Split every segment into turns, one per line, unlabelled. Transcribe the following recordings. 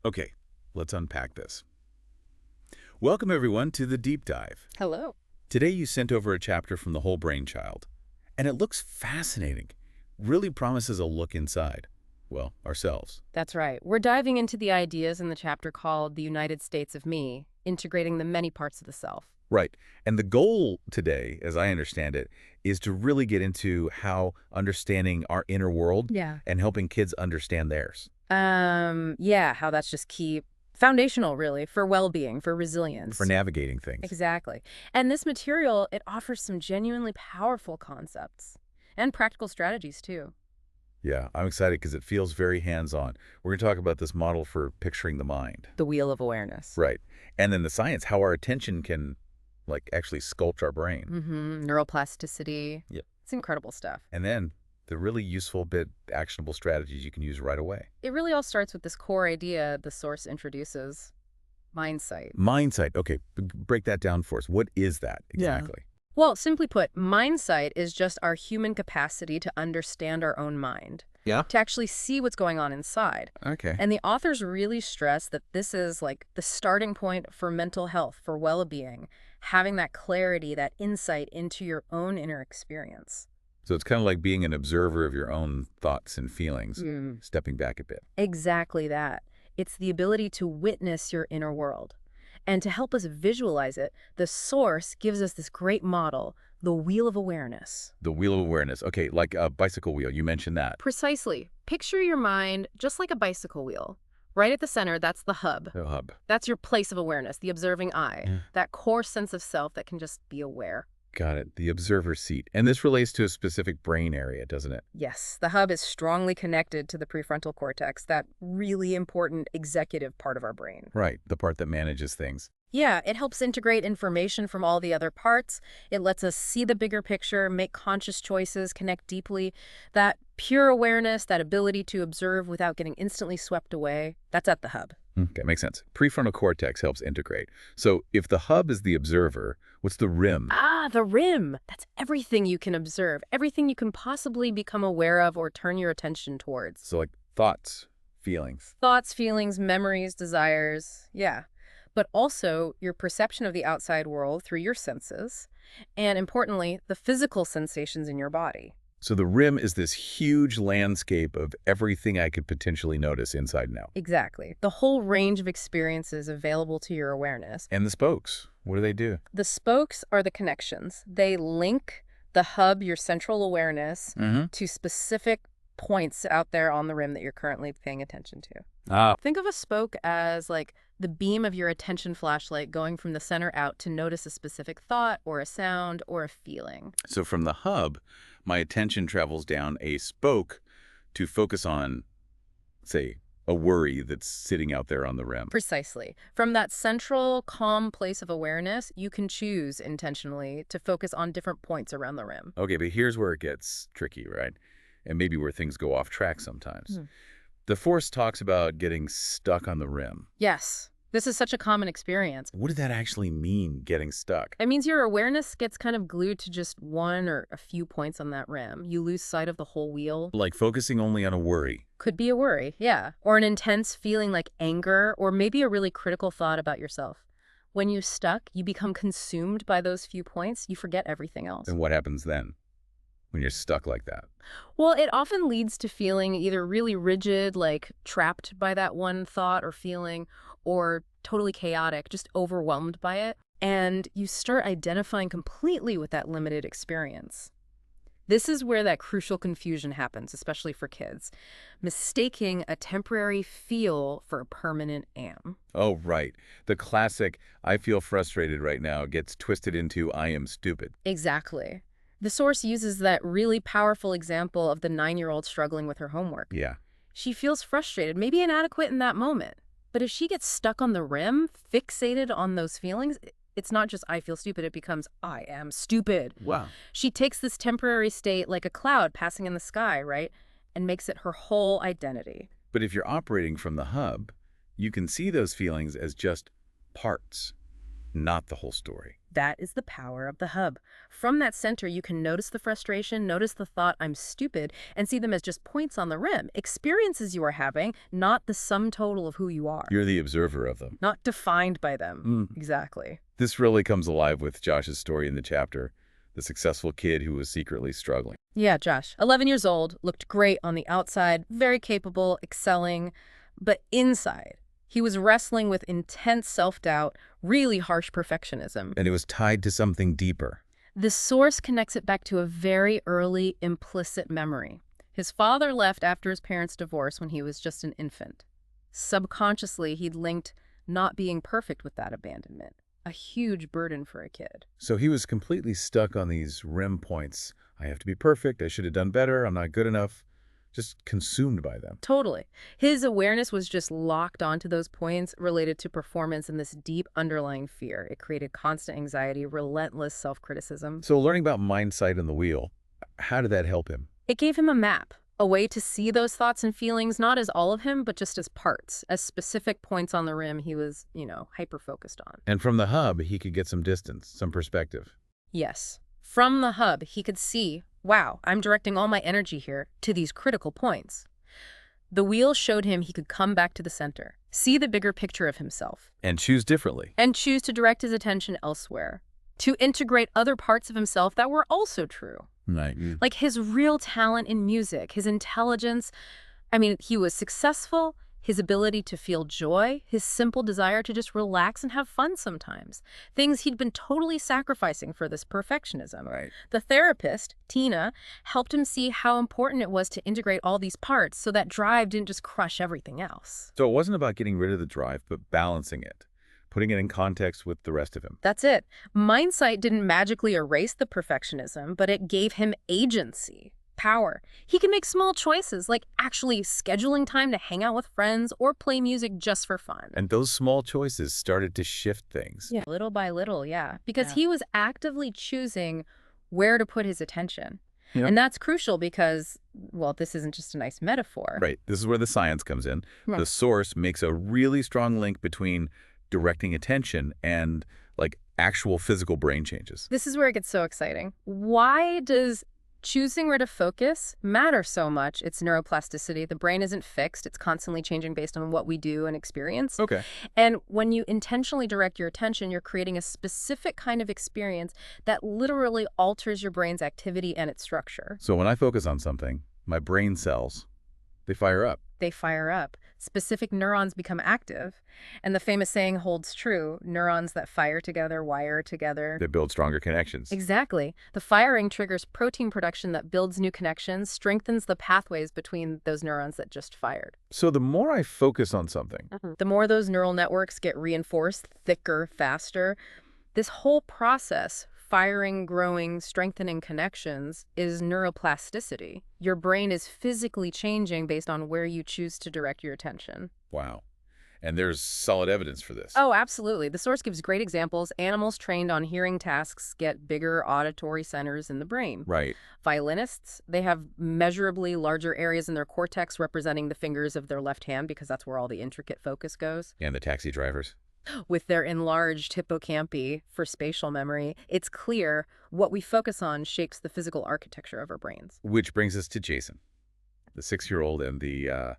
Okay, let's unpack this. Welcome, everyone, to the Deep Dive.
Hello.
Today you sent over a chapter from The Whole Brain Child, and it looks fascinating. Really promises a look inside, well, ourselves.
That's right. We're diving into the ideas in the chapter called The United States of Me, integrating the many parts of the self.
Right, and the goal today, as I understand it, is to really get into how understanding our inner world
Yeah.
and helping kids understand theirs.
Yeah, how that's just key, foundational, really, for well-being, for
For
resilience.
navigating things.
Exactly. And this material, it offers some genuinely powerful concepts and practical strategies, too.
Yeah, I'm excited because it feels very hands-on. We're going to talk about this model for picturing the mind.
The wheel of awareness.
Right. And then the science, how our attention can, actually sculpt our brain.
Neuroplasticity.
Yep.
It's incredible stuff.
And then the really useful bit, actionable strategies you can use right away.
It really all starts with this core idea the source introduces, mindsight.
Mindsight. Okay, break that down for us. What is that exactly?
Well, simply put, mindsight is just our human capacity to understand our own mind,
Yeah.
to actually see what's going on inside.
Okay.
And the authors really stress that this is like the starting point for mental health, for well-being, having that clarity, that insight into your own inner experience.
So it's kind of like being an observer of your own thoughts and feelings,
Mm.
stepping back a bit.
Exactly that. It's the ability to witness your inner world. And to help us visualize it, the source gives us this great model, the wheel of awareness.
The wheel of awareness. Okay, like a bicycle wheel. You mentioned that.
Precisely. Picture your mind just like a bicycle wheel. Right at the center, that's the hub.
The hub.
That's your place of awareness, the observing eye,
Yeah.
that core sense of self that can just be aware.
Got it. The observer seat. And this relates to a specific brain area, doesn't it?
Yes, the hub is strongly connected to the prefrontal cortex, that really important executive part of our brain.
Right. The part that manages things.
Yeah, it helps integrate information from all the other parts. It lets us see the bigger picture, make conscious choices, connect deeply. That pure awareness, that ability to observe without getting instantly swept away, that's at the hub.
Okay, makes sense. Prefrontal cortex helps integrate. So if the hub is the observer, what's the rim?
Ah, the rim. That's everything you can observe, everything you can possibly become aware of or turn your attention towards.
So like thoughts, feelings.
Thoughts, feelings, memories, desires. Yeah. But also your perception of the outside world through your senses, and importantly, the physical sensations in your body.
So the rim is this huge landscape of everything I could potentially notice inside and out.
Exactly. The whole range of experiences available to your awareness.
And the spokes, what do they do?
The spokes are the connections. They link the hub, your central awareness, to specific points out there on the rim that you're currently paying attention to.
Ah.
Think of a spoke as like the beam of your attention flashlight going from the center out to notice a specific thought or a sound or a feeling.
So from the hub, my attention travels down a spoke to focus on, say, a worry that's sitting out there on the rim.
Precisely. From that central, calm place of awareness, you can choose intentionally to focus on different points around the rim.
Okay, but here's where it gets tricky, right? And maybe where things go off track sometimes. The Force talks about getting stuck on the rim.
Yes, this is such a common experience.
What did that actually mean, getting stuck?
It means your awareness gets kind of glued to just one or a few points on that rim. You lose sight of the whole wheel.
Like focusing only on a worry.
Could be a worry, yeah. Or an intense feeling like anger, or maybe a really critical thought about yourself. When you're stuck, you become consumed by those few points. You forget everything else.
And what happens then when you're stuck like that?
Well, it often leads to feeling either really rigid, like trapped by that one thought or feeling, or totally chaotic, just overwhelmed by it. And you start identifying completely with that limited experience. This is where that crucial confusion happens, especially for kids, mistaking a temporary feel for a permanent am.
Oh, right. The classic, I feel frustrated right now, gets twisted into I am stupid.
Exactly. The source uses that really powerful example of the 9-year-old struggling with her homework.
Yeah.
She feels frustrated, maybe inadequate in that moment. But if she gets stuck on the rim, fixated on those feelings, it's not just I feel stupid, it becomes I am stupid.
Wow.
She takes this temporary state like a cloud passing in the sky, right? And makes it her whole identity.
But if you're operating from the hub, you can see those feelings as just parts. not the whole story.
That is the power of the hub. From that center, you can notice the frustration, notice the thought, I'm stupid, and see them as just points on the rim, experiences you are having, not the sum total of who you are.
You're the observer of them.
Not defined by them. Exactly.
This really comes alive with Josh's story in the chapter, the successful kid who was secretly struggling.
Yeah, Josh, 11 years old, looked great on the outside, very capable, excelling, but inside, he was wrestling with intense self-doubt, really harsh perfectionism.
And it was tied to something deeper.
The source connects it back to a very early implicit memory. His father left after his parents' divorce when he was just an infant. Subconsciously, he'd linked not being perfect with that abandonment, a huge burden for a kid.
So he was completely stuck on these rim points. I have to be perfect. I should have done better. I'm not good enough. Just consumed by them.
Totally. His awareness was just locked onto those points related to performance and this deep underlying fear. It created constant anxiety, relentless self-criticism.
So learning about mindsight and the wheel, how did that help him?
It gave him a map, a way to see those thoughts and feelings, not as all of him, but just as parts, as specific points on the rim he was, hyper-focused on.
And from the hub, he could get some distance, some perspective.
Yes. From the hub, he could see, wow, I'm directing all my energy here to these critical points. The wheel showed him he could come back to the center, see the bigger picture of himself.
And choose differently.
And choose to direct his attention elsewhere, to integrate other parts of himself that were also true.
Right.
Like his real talent in music, his intelligence. He was successful, his ability to feel joy, his simple desire to just relax and have fun sometimes. Things he'd been totally sacrificing for this perfectionism.
Right.
The therapist, Tina, helped him see how important it was to integrate all these parts so that drive didn't just crush everything else.
So it wasn't about getting rid of the drive, but balancing it, putting it in context with the rest of him.
That's it. Mindsight didn't magically erase the perfectionism, but it gave him agency. Power. He can make small choices, like actually scheduling time to hang out with friends or play music just for fun.
And those small choices started to shift things.
Yeah. Little by little, yeah. Because he was actively choosing where to put his attention.
Yeah.
And that's crucial because, well, this isn't just a nice metaphor.
Right. This is where the science comes in.
Right.
The source makes a really strong link between directing attention and, actual physical brain changes.
This is where it gets so exciting. Why does choosing where to focus matter so much? It's neuroplasticity. The brain isn't fixed. It's constantly changing based on what we do and experience.
Okay.
And when you intentionally direct your attention, you're creating a specific kind of experience that literally alters your brain's activity and its structure.
So when I focus on something, my brain cells, they fire up.
They fire up. Specific neurons become active. And the famous saying holds true, neurons that fire together wire together.
They build stronger connections.
Exactly. The firing triggers protein production that builds new connections, strengthens the pathways between those neurons that just fired.
So the more I focus on something,
The more those neural networks get reinforced, thicker, faster. This whole process, firing, growing, strengthening connections, is neuroplasticity. Your brain is physically changing based on where you choose to direct your attention.
wow. And there's solid evidence for this.
Oh, absolutely. The source gives great examples. Animals trained on hearing tasks get bigger auditory centers in the brain.
Right.
Violinists, they have measurably larger areas in their cortex representing the fingers of their left hand because that's where all the intricate focus goes.
And the taxi drivers.
With their enlarged hippocampi for spatial memory, it's clear what we focus on shapes the physical architecture of our brains.
Which brings us to Jason, the 6-year-old and the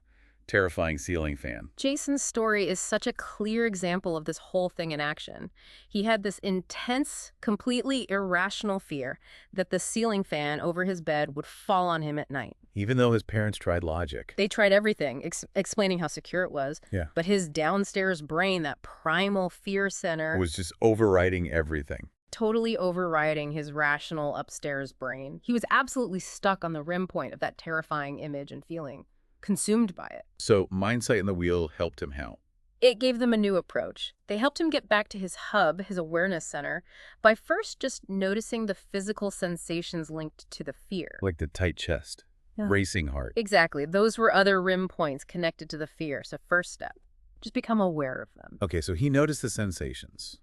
terrifying ceiling fan.
Jason's story is such a clear example of this whole thing in action. He had this intense, completely irrational fear that the ceiling fan over his bed would fall on him at night.
Even though his parents tried logic.
They tried everything, explaining how secure it was.
Yeah.
But his downstairs brain, that primal fear center,
Was just overriding everything.
totally overriding his rational upstairs brain. He was absolutely stuck on the rim point of that terrifying image and feeling, consumed by it.
So Mindsight and the Wheel helped him how?
It gave them a new approach. They helped him get back to his hub, his awareness center, by first just noticing the physical sensations linked to the fear.
Like the tight chest,
Yeah.
racing heart.
Exactly. Those were other rim points connected to the fear. So first step, just become aware of them.
Okay, so he noticed the sensations.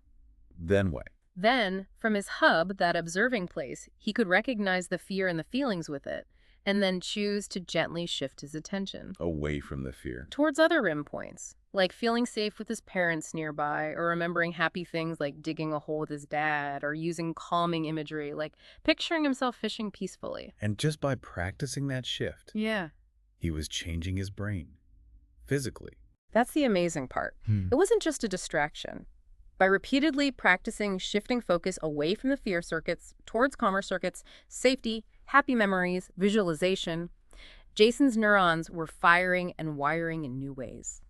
Then what?
Then, from his hub, that observing place, he could recognize the fear and the feelings with it. and then choose to gently shift his attention
Away from the fear.
towards other rim points, like feeling safe with his parents nearby, or remembering happy things like digging a hole with his dad, or using calming imagery like picturing himself fishing peacefully.
And just by practicing that shift,
Yeah.
he was changing his brain. Physically.
That's the amazing part. It wasn't just a distraction. By repeatedly practicing shifting focus away from the fear circuits towards calmer circuits, safety, happy memories, visualization, Jason's neurons were firing and wiring in new ways.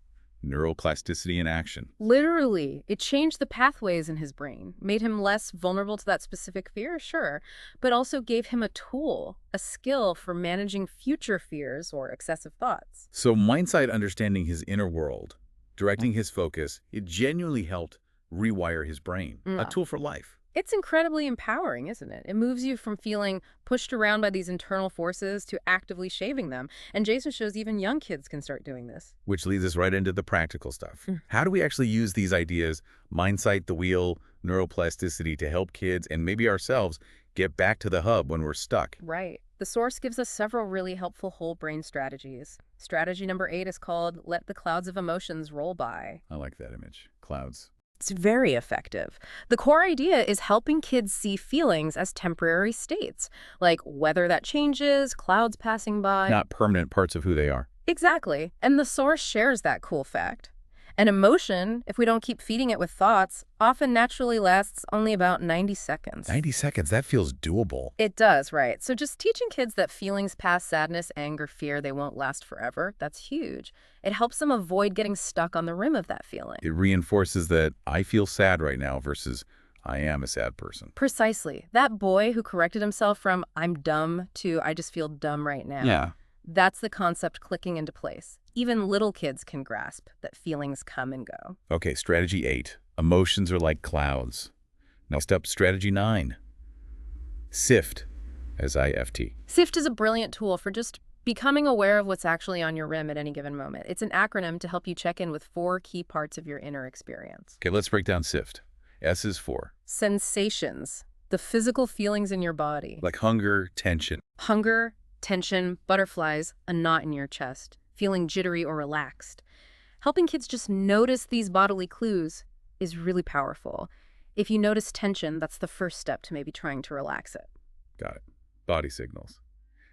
Neuroplasticity in action.
Literally, it changed the pathways in his brain, made him less vulnerable to that specific fear, sure, but also gave him a tool, a skill for managing future fears or excessive thoughts.
So Mindsight understanding his inner world, directing his focus, it genuinely helped rewire his brain. A tool for life.
It's incredibly empowering, isn't it? It moves you from feeling pushed around by these internal forces to actively shaping them. And Jason shows even young kids can start doing this.
Which leads us right into the practical stuff. How do we actually use these ideas, Mindsight, the wheel, neuroplasticity, to help kids and maybe ourselves get back to the hub when we're stuck?
Right. The source gives us several really helpful whole brain strategies. Strategy number 8 is called Let the Clouds of Emotions Roll By.
I like that image. Clouds.
It's very effective. The core idea is helping kids see feelings as temporary states, like weather that changes, clouds passing by.
Not permanent parts of who they are.
Exactly. And the source shares that cool fact. An emotion, if we don't keep feeding it with thoughts, often naturally lasts only about 90 seconds.
90 seconds, that feels doable.
It does, right? So just teaching kids that feelings past sadness, anger, fear, they won't last forever, that's huge. It helps them avoid getting stuck on the rim of that feeling.
It reinforces that I feel sad right now versus I am a sad person.
Precisely. That boy who corrected himself from I'm dumb to I just feel dumb right now.
Yeah.
That's the concept clicking into place. Even little kids can grasp that feelings come and go.
Okay, strategy 8. Emotions are like clouds. Next up, strategy 9. SIFT, S-I-F-T.
SIFT is a brilliant tool for just becoming aware of what's actually on your rim at any given moment. It's an acronym to help you check in with 4 key parts of your inner experience.
Okay, let's break down SIFT. S is for
Sensations, the physical feelings in your body.
like hunger, tension.
Hunger, tension, butterflies, a knot in your chest, feeling jittery or relaxed. Helping kids just notice these bodily clues is really powerful. If you notice tension, that's the first step to maybe trying to relax it.
Got it. Body signals.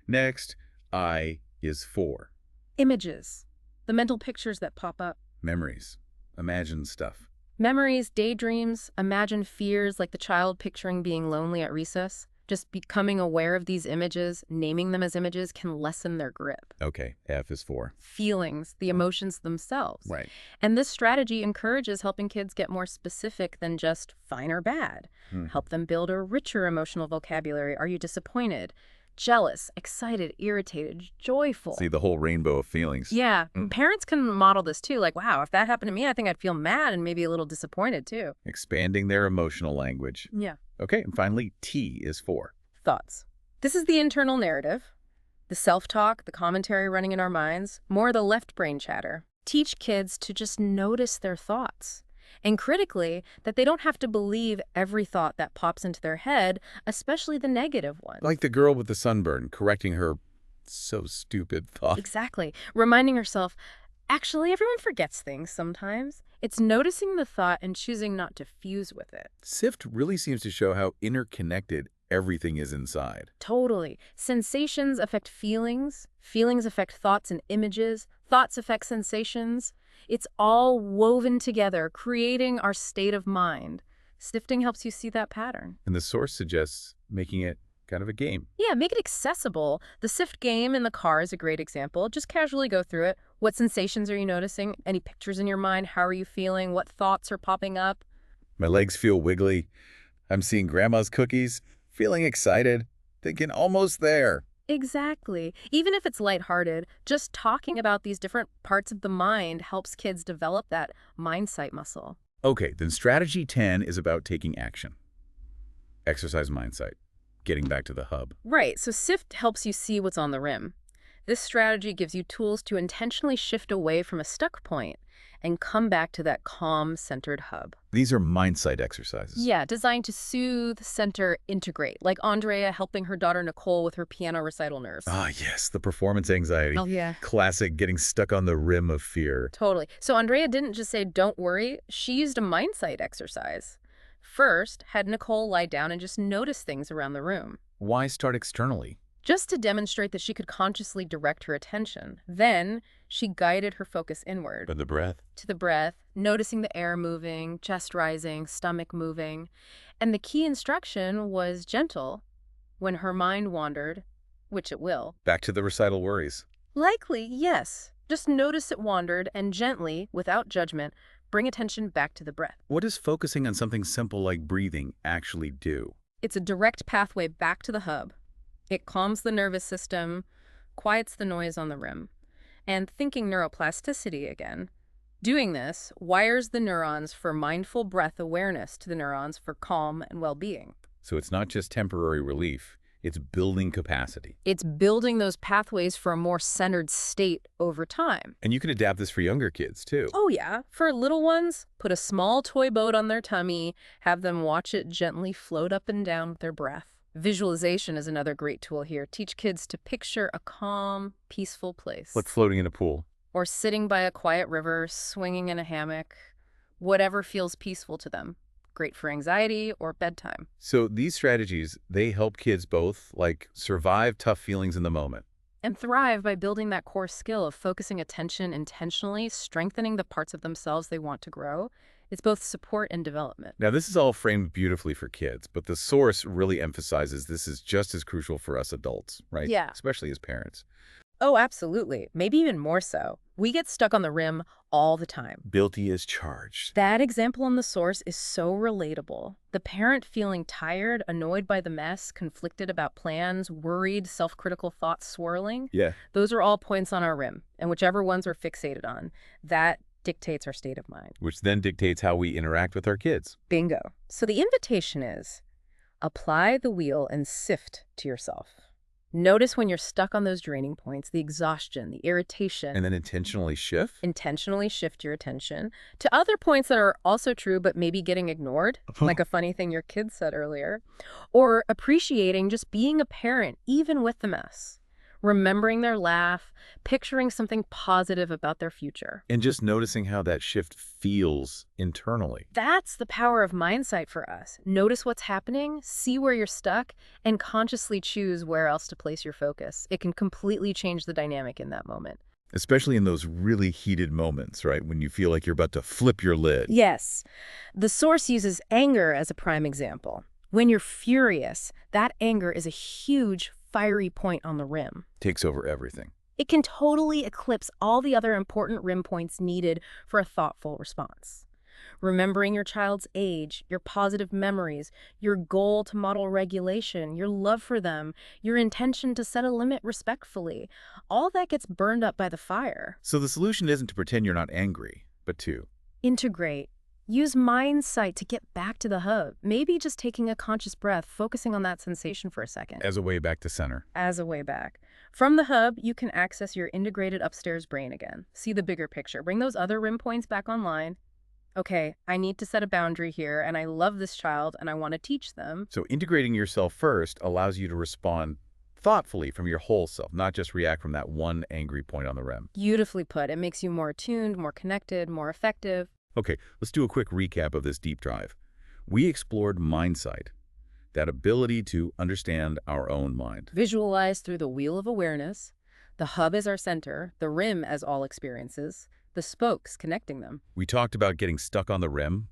Next, I is for
Images, the mental pictures that pop up.
memories. Imagine stuff.
Memories, daydreams, imagine fears like the child picturing being lonely at recess. Just becoming aware of these images, naming them as images, can lessen their grip.
Okay, F is for
Feelings, the emotions themselves.
right.
And this strategy encourages helping kids get more specific than just fine or bad. Help them build a richer emotional vocabulary. Are you disappointed? Jealous, excited, irritated, joyful.
See the whole rainbow of feelings.
Yeah, parents can model this too. Like, wow, if that happened to me, I think I'd feel mad and maybe a little disappointed too.
Expanding their emotional language.
Yeah.
Okay, and finally, T is for
Thoughts. This is the internal narrative, the self-talk, the commentary running in our minds, more the left brain chatter. Teach kids to just notice their thoughts. And critically, that they don't have to believe every thought that pops into their head, especially the negative ones.
like the girl with the sunburn correcting her so stupid thought.
Exactly. Reminding herself, actually, everyone forgets things sometimes. It's noticing the thought and choosing not to fuse with it.
SIFT really seems to show how interconnected everything is inside.
Totally. Sensations affect feelings. Feelings affect thoughts and images. Thoughts affect sensations. It's all woven together, creating our state of mind. Sifting helps you see that pattern.
And the source suggests making it kind of a game.
Yeah, make it accessible. The SIFT game in the car is a great example. Just casually go through it. What sensations are you noticing? Any pictures in your mind? How are you feeling? What thoughts are popping up?
My legs feel wiggly. I'm seeing grandma's cookies, feeling excited, thinking almost there.
Exactly. Even if it's lighthearted, just talking about these different parts of the mind helps kids develop that mindsight muscle.
Okay, then strategy 10 is about taking action. Exercise Mindsight, getting back to the hub.
Right, so SIFT helps you see what's on the rim. This strategy gives you tools to intentionally shift away from a stuck point and come back to that calm, centered hub.
These are mindsight exercises.
Yeah, designed to soothe, center, integrate, like Andrea helping her daughter Nicole with her piano recital nerves.
Ah, yes, the performance anxiety.
Oh, yeah.
Classic getting stuck on the rim of fear.
Totally. So Andrea didn't just say, don't worry. She used a mindsight exercise. First, had Nicole lie down and just notice things around the room,
Why start externally?
just to demonstrate that she could consciously direct her attention. Then, she guided her focus inward,
But the breath.
to the breath, noticing the air moving, chest rising, stomach moving. And the key instruction was gentle. When her mind wandered, which it will.
Back to the recital worries.
Likely, yes. Just notice it wandered and gently, without judgment, bring attention back to the breath.
What does focusing on something simple like breathing actually do?
It's a direct pathway back to the hub. It calms the nervous system, quiets the noise on the rim. And thinking neuroplasticity again, doing this wires the neurons for mindful breath awareness to the neurons for calm and well-being.
So it's not just temporary relief, it's building capacity.
It's building those pathways for a more centered state over time.
And you can adapt this for younger kids, too.
Oh yeah, for little ones, put a small toy boat on their tummy, have them watch it gently float up and down with their breath. Visualization is another great tool here. Teach kids to picture a calm, peaceful place.
Like floating in a pool.
Or sitting by a quiet river, swinging in a hammock, whatever feels peaceful to them. Great for anxiety or bedtime.
So these strategies, they help kids both, like, survive tough feelings in the moment.
And thrive by building that core skill of focusing attention intentionally, strengthening the parts of themselves they want to grow. It's both support and development.
Now, this is all framed beautifully for kids, but the source really emphasizes this is just as crucial for us adults, right?
Yeah.
Especially as parents.
Oh, absolutely. Maybe even more so. We get stuck on the rim all the time.
Guilty as charged.
That example in the source is so relatable. The parent feeling tired, annoyed by the mess, conflicted about plans, worried, self-critical thoughts swirling.
Yeah.
Those are all points on our rim, and whichever ones we're fixated on, that dictates our state of mind.
Which then dictates how we interact with our kids.
Bingo. So the invitation is, apply the wheel and sift to yourself. Notice when you're stuck on those draining points, the exhaustion, the irritation.
And then intentionally shift?
Intentionally shift your attention to other points that are also true but maybe getting ignored, like a funny thing your kid said earlier. Or appreciating just being a parent, even with the mess. Remembering their laugh, picturing something positive about their future.
And just noticing how that shift feels internally.
That's the power of mindsight for us. Notice what's happening, see where you're stuck, and consciously choose where else to place your focus. It can completely change the dynamic in that moment.
Especially in those really heated moments, right? When you feel like you're about to flip your lid.
Yes. The source uses anger as a prime example. When you're furious, that anger is a huge, fiery point on the rim.
Takes over everything.
It can totally eclipse all the other important rim points needed for a thoughtful response. Remembering your child's age, your positive memories, your goal to model regulation, your love for them, your intention to set a limit respectfully, all that gets burned up by the fire.
So the solution isn't to pretend you're not angry, but to
Integrate. Use mindsight to get back to the hub. Maybe just taking a conscious breath, focusing on that sensation for a second.
as a way back to center.
As a way back. From the hub, you can access your integrated upstairs brain again. See the bigger picture. Bring those other rim points back online. Okay, I need to set a boundary here, and I love this child, and I want to teach them.
So integrating yourself first allows you to respond thoughtfully from your whole self, not just react from that one angry point on the rim.
Beautifully put. It makes you more attuned, more connected, more effective.
Okay, let's do a quick recap of this deep dive. We explored mindsight, that ability to understand our own mind.
Visualize through the wheel of awareness. The hub is our center, the rim as all experiences, the spokes connecting them.
We talked about getting stuck on the rim,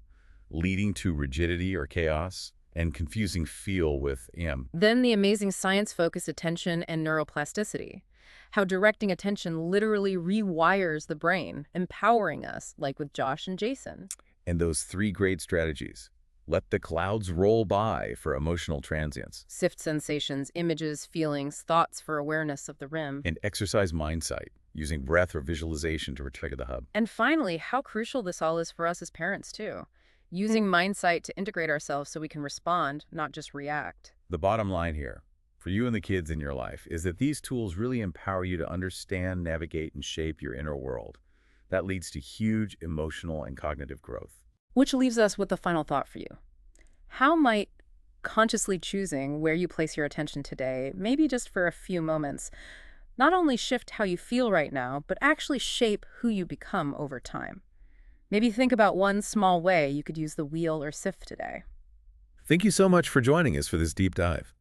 leading to rigidity or chaos, and confusing feel with am.
Then the amazing science-focused attention and neuroplasticity. How directing attention literally rewires the brain, empowering us, like with Josh and Jason.
And those three great strategies. Let the clouds roll by for emotional transients.
SIFT sensations, images, feelings, thoughts for awareness of the rim.
And exercise mindsight, using breath or visualization to return to the hub.
And finally, how crucial this all is for us as parents, too. Using mindsight to integrate ourselves so we can respond, not just react.
The bottom line here, for you and the kids in your life, is that these tools really empower you to understand, navigate, and shape your inner world. that leads to huge emotional and cognitive growth.
Which leaves us with the final thought for you. How might consciously choosing where you place your attention today, maybe just for a few moments, not only shift how you feel right now, but actually shape who you become over time? Maybe think about one small way you could use the wheel or SIFT today.
Thank you so much for joining us for this deep dive.